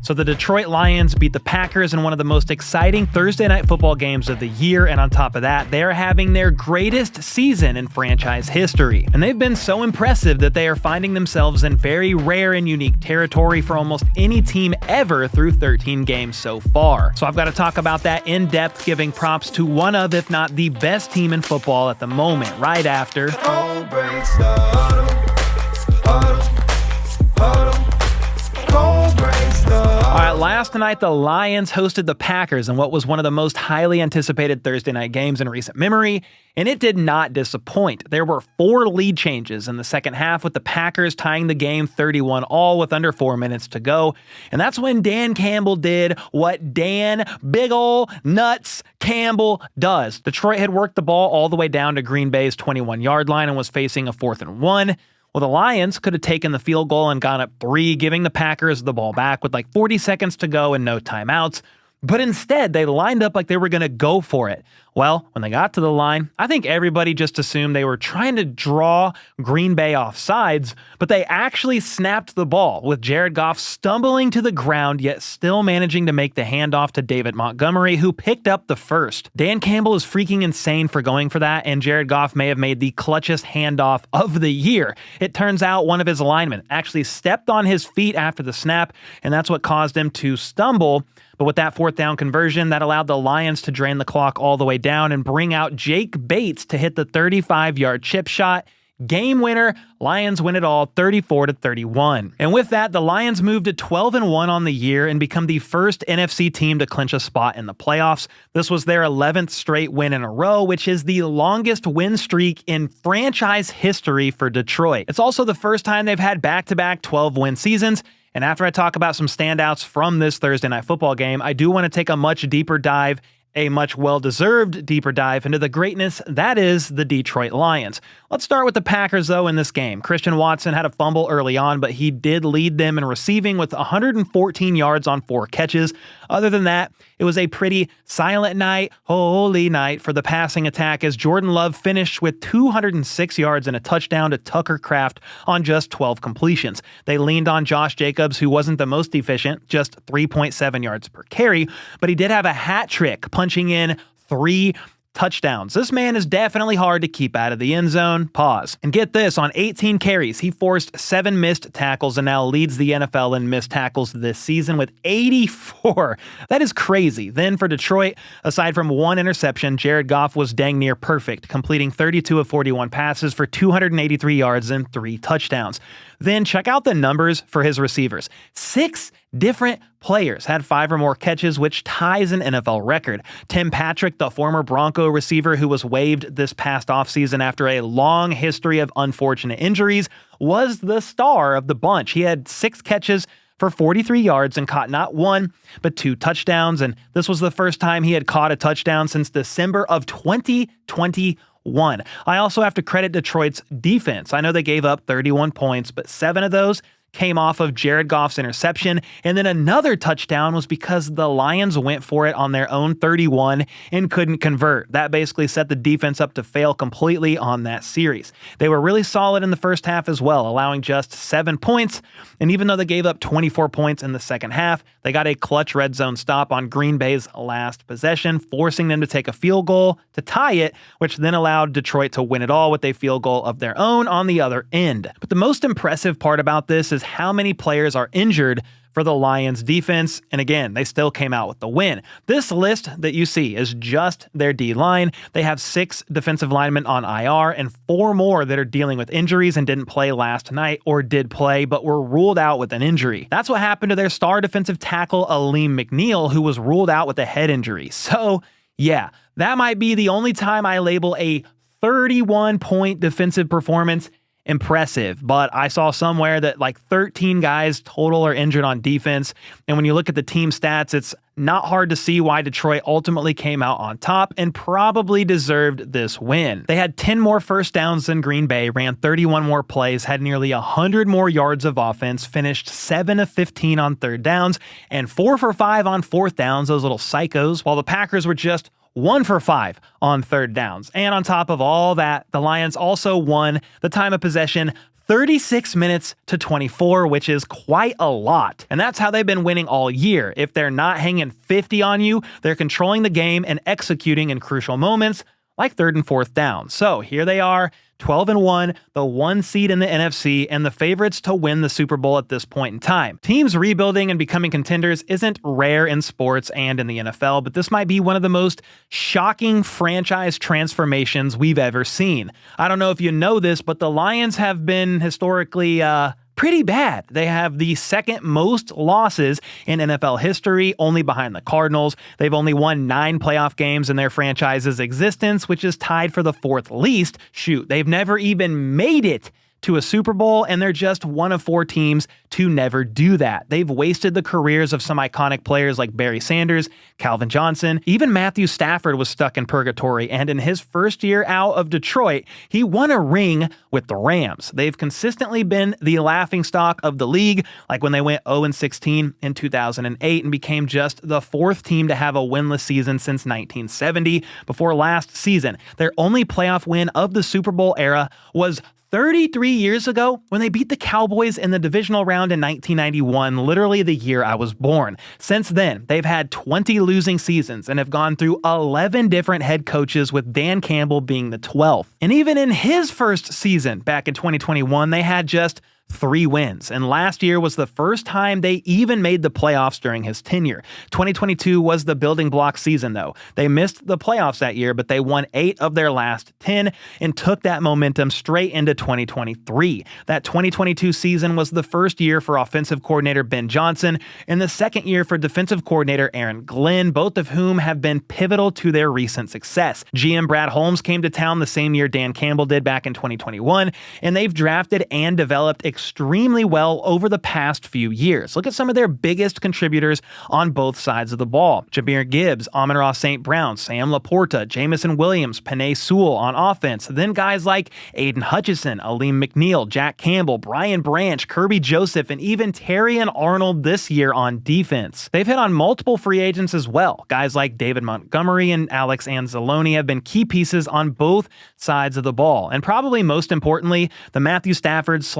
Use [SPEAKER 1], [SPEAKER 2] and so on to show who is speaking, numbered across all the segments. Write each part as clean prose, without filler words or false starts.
[SPEAKER 1] So the Detroit Lions beat the Packers in one of the most exciting Thursday night football games of the year, and on top of that, they are having their greatest season in franchise history. And they've been so impressive that they are finding themselves in very rare and unique territory for almost any team ever through 13 games so far. So I've got to talk about that in depth, giving props to one of, if not the best team in football at the moment, right after. Alright, last night the Lions hosted the Packers in what was one of the most highly anticipated Thursday night games in recent memory, and it did not disappoint. There were 4 lead changes in the second half, with the Packers tying the game 31-all with under 4 minutes to go, and that's when Dan Campbell did what Dan Big Ol' Nuts Campbell does. Detroit had worked the ball all the way down to Green Bay's 21-yard line and was facing a 4th and 1. Well, the Lions could have taken the field goal and gone up 3, giving the Packers the ball back with like 40 seconds to go and no timeouts. But instead, they lined up like they were going to go for it. Well, when they got to the line, I think everybody just assumed they were trying to draw Green Bay off sides, but they actually snapped the ball, with Jared Goff stumbling to the ground, yet still managing to make the handoff to David Montgomery, who picked up the first. Dan Campbell is freaking insane for going for that, and Jared Goff may have made the clutchest handoff of the year. It turns out one of his linemen actually stepped on his feet after the snap, and that's what caused him to stumble. But with that 4th down conversion, that allowed the Lions to drain the clock all the way down and bring out Jake Bates to hit the 35-yard chip shot. Game winner, Lions win it all 34-31. And with that, the Lions moved to 12-1 on the year and become the first NFC team to clinch a spot in the playoffs. This was their 11th straight win in a row, which is the longest win streak in franchise history for Detroit. It's also the first time they've had back-to-back 12-win seasons. And after I talk about some standouts from this Thursday night football game, I do want to take a much deeper dive, a much well-deserved deeper dive into the greatness that is the Detroit Lions. Let's start with the Packers, though, in this game. Christian Watson had a fumble early on, but he did lead them in receiving with 114 yards on 4 catches. Other than that, it was a pretty silent night, holy night for the passing attack, as Jordan Love finished with 206 yards and a touchdown to Tucker Kraft on just 12 completions. They leaned on Josh Jacobs, who wasn't the most efficient, just 3.7 yards per carry, but he did have a hat trick, punching in 3 touchdowns. This man is definitely hard to keep out of the end zone. Pause. And get this, on 18 carries, he forced 7 missed tackles and now leads the NFL in missed tackles this season with 84. That is crazy. Then for Detroit, aside from 1 interception, Jared Goff was dang near perfect, completing 32 of 41 passes for 283 yards and 3 touchdowns. Then check out the numbers for his receivers. 6 different players had 5 or more catches, which ties an NFL record. Tim Patrick, the former Bronco receiver who was waived this past offseason after a long history of unfortunate injuries, was the star of the bunch. He had 6 catches for 43 yards and caught not 1, but 2 touchdowns, and this was the first time he had caught a touchdown since December of 2021. I also have to credit Detroit's defense. I know they gave up 31 points, but 7 of those came off of Jared Goff's interception, and then another touchdown was because the Lions went for it on their own 31 and couldn't convert. That basically set the defense up to fail completely on that series. They were really solid in the first half as well, allowing just 7 points, and even though they gave up 24 points in the second half, they got a clutch red zone stop on Green Bay's last possession, forcing them to take a field goal to tie it, which then allowed Detroit to win it all with a field goal of their own on the other end. But the most impressive part about this is how many players are injured for the Lions defense, and again, they still came out with the win. This list that you see is just their D-line. They have 6 defensive linemen on IR and 4 more that are dealing with injuries and didn't play last night, or did play but were ruled out with an injury. That's what happened to their star defensive tackle, Aleem McNeil, who was ruled out with a head injury. So yeah, that might be the only time I label a 31-point defensive performance impressive, but I saw somewhere that like 13 guys total are injured on defense, and when you look at the team stats, it's not hard to see why Detroit ultimately came out on top and probably deserved this win. They had 10 more first downs than Green Bay, ran 31 more plays, had nearly 100 more yards of offense, finished 7 of 15 on third downs, and 4 for 5 on fourth downs, those little psychos, while the Packers were just 1 for 5 on third downs. And on top of all that, the Lions also won the time of possession 36 minutes to 24, which is quite a lot. And that's how they've been winning all year. If they're not hanging 50 on you, they're controlling the game and executing in crucial moments like 3rd and 4th down. So here they are, 12-1, the 1 seed in the NFC, and the favorites to win the Super Bowl at this point in time. Teams rebuilding and becoming contenders isn't rare in sports and in the NFL, but this might be one of the most shocking franchise transformations we've ever seen. I don't know if you know this, but the Lions have been historically pretty bad. They have the 2nd most losses in NFL history, only behind the Cardinals. They've only won 9 playoff games in their franchise's existence, which is tied for the 4th least. Shoot, they've never even made it to a Super Bowl, and they're just one of 4 teams to never do that. They've wasted the careers of some iconic players like Barry Sanders, Calvin Johnson. Even Matthew Stafford was stuck in purgatory, and in his first year out of Detroit, he won a ring with the Rams. They've consistently been the laughingstock of the league, like when they went 0-16 in 2008 and became just the 4th team to have a winless season since 1970. Before last season, their only playoff win of the Super Bowl era was 33 years ago when they beat the Cowboys in the divisional round in 1991, literally the year I was born. Since then, they've had 20 losing seasons and have gone through 11 different head coaches, with Dan Campbell being the 12th. And even in his first season back in 2021, they had just 3 wins, and last year was the first time they even made the playoffs during his tenure. 2022 was the building block season, though. They missed the playoffs that year, but they won 8 of their last 10 and took that momentum straight into 2023. That 2022 season was the first year for offensive coordinator Ben Johnson and the second year for defensive coordinator Aaron Glenn, both of whom have been pivotal to their recent success. GM Brad Holmes came to town the same year Dan Campbell did back in 2021, and they've drafted and developed extremely well over the past few years. Look at some of their biggest contributors on both sides of the ball. Jahmyr Gibbs, Amon-Ra St. Brown, Sam Laporta, Jamison Williams, Penei Sewell on offense. Then guys like Aiden Hutchinson, Aleem McNeil, Jack Campbell, Brian Branch, Kirby Joseph, and even Terry and Arnold this year on defense. They've hit on multiple free agents as well. Guys like David Montgomery and Alex Anzalone have been key pieces on both sides of the ball. And probably most importantly, the Matthew Stafford /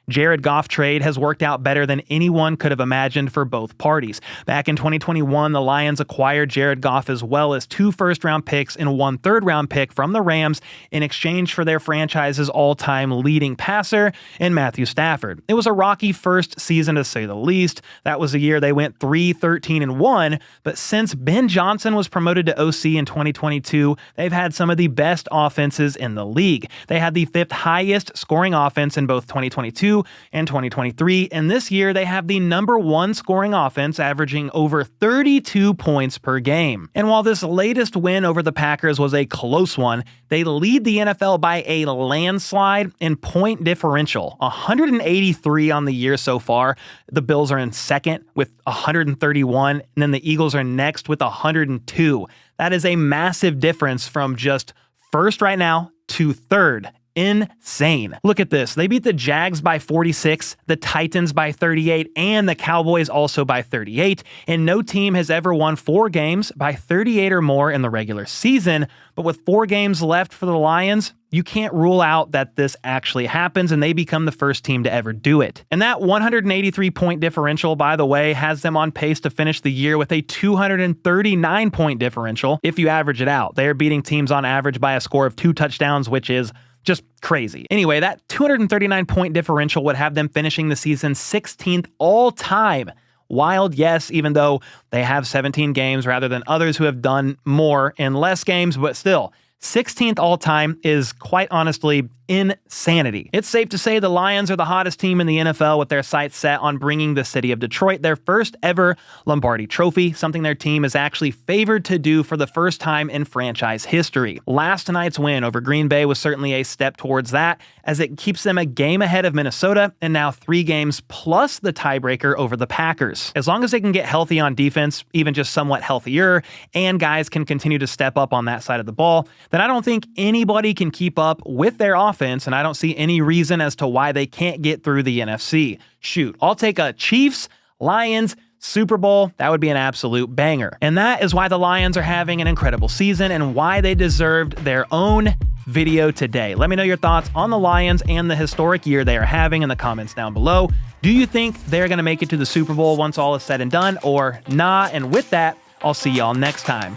[SPEAKER 1] Jared Goff trade has worked out better than anyone could have imagined for both parties. Back in 2021, the Lions acquired Jared Goff as well as 2 first-round picks and 1 third-round pick from the Rams in exchange for their franchise's all-time leading passer in Matthew Stafford. It was a rocky first season, to say the least. That was the year they went 3-13-1, but since Ben Johnson was promoted to OC in 2022, they've had some of the best offenses in the league. They had the 5th highest scoring offense in both 2022 and 2023, and this year they have the number 1 scoring offense, averaging over 32 points per game. And while this latest win over the Packers was a close one, they lead the NFL by a landslide in point differential, 183 on the year so far. The Bills are in second with 131, and then the Eagles are next with 102. That is a massive difference from just first right now to third. Insane. Look at this. They beat the Jags by 46, the Titans by 38, and the Cowboys also by 38. And no team has ever won 4 games by 38 or more in the regular season. But with 4 games left for the Lions, you can't rule out that this actually happens and they become the first team to ever do it. And that 183-point differential, by the way, has them on pace to finish the year with a 239-point differential if you average it out. They're beating teams on average by a score of 2 touchdowns, which is just crazy. Anyway, that 239-point differential would have them finishing the season 16th all-time. Wild, yes, even though they have 17 games rather than others who have done more in less games, but still, 16th all-time is quite honestly insanity. It's safe to say the Lions are the hottest team in the NFL, with their sights set on bringing the city of Detroit their first ever Lombardi Trophy, something their team is actually favored to do for the first time in franchise history. Last night's win over Green Bay was certainly a step towards that, as it keeps them a game ahead of Minnesota and now 3 games plus the tiebreaker over the Packers. As long as they can get healthy on defense, even just somewhat healthier, and guys can continue to step up on that side of the ball, then I don't think anybody can keep up with their offense, and I don't see any reason as to why they can't get through the NFC. Shoot, I'll take a Chiefs, Lions, Super Bowl, that would be an absolute banger. And that is why the Lions are having an incredible season and why they deserved their own video today. Let me know your thoughts on the Lions and the historic year they are having in the comments down below. Do you think they're going to make it to the Super Bowl once all is said and done, or nah? And with that, I'll see y'all next time.